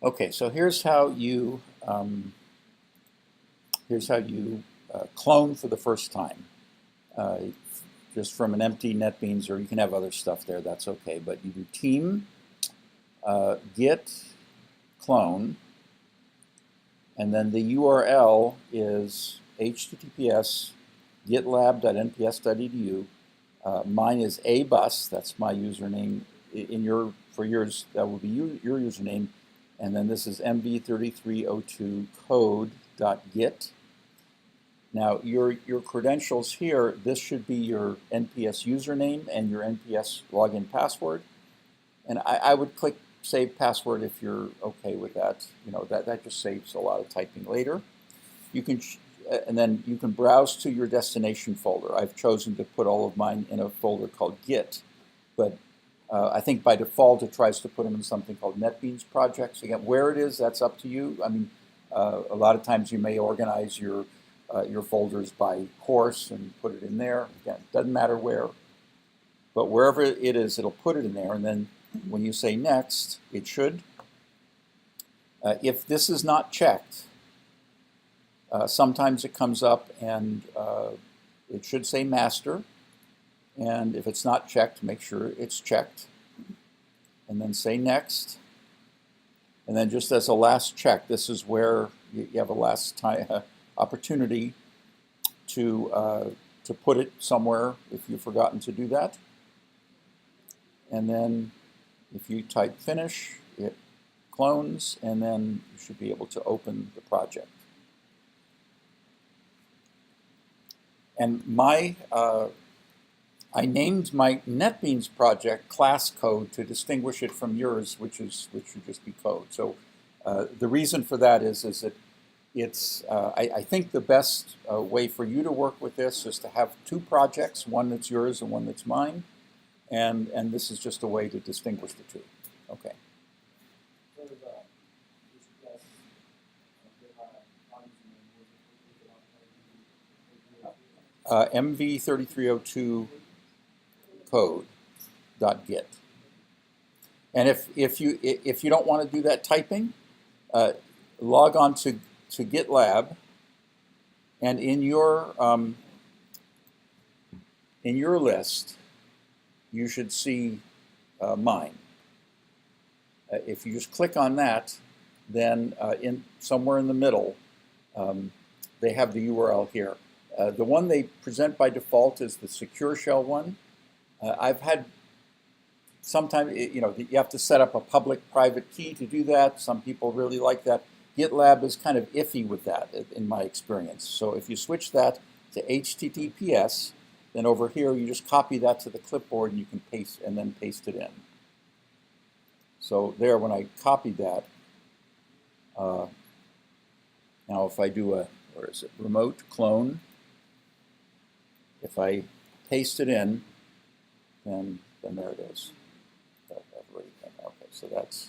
Okay, so here's how you clone for the first time, uh, just from an empty NetBeans, or you can have other stuff there. That's okay. But you do team git clone, and then the URL is https gitlab.nps.edu. Mine is abus. That's my username. For yours, that will be your username. And then this is mv3302 code.git. Now your credentials here, this should be your NPS username and your NPS login password. And I would click save password if you're okay with that. That just saves a lot of typing later. You can, and then you can browse to your destination folder. I've chosen to put all of mine in a folder called Git, but I think by default it tries to put them in something called NetBeans projects. Again, where it is, that's up to you. I mean, a lot of times you may organize your folders by course and put it in there. Again, it doesn't matter where, but wherever it is, it'll put it in there. And then when you say next, it should. If this is not checked, sometimes it comes up and it should say master. And if it's not checked, make sure it's checked. And then say next. And then just as a last check, this is where you have a last time opportunity to put it somewhere if you've forgotten to do that. And then if you type finish, it clones, and then you should be able to open the project. And I named my NetBeans project class code to distinguish it from yours, which would just be code. So the reason for that is that I think the best way for you to work with this is to have two projects, one that's yours and one that's mine, and this is just a way to distinguish the two. Okay. MV3302 code.git. And if you don't want to do that typing, log on to GitLab, and in your list, you should see mine. If you just click on that, then somewhere in the middle, they have the URL here. The one they present by default is the Secure Shell one. I've had sometimes, you have to set up a public-private key to do that. Some people really like that. GitLab is kind of iffy with that, in my experience. So if you switch that to HTTPS, then over here you just copy that to the clipboard and you can paste it in. So there, when I copied that, now if I do where is it, remote clone, if I paste it in, then there it is. Okay, so that's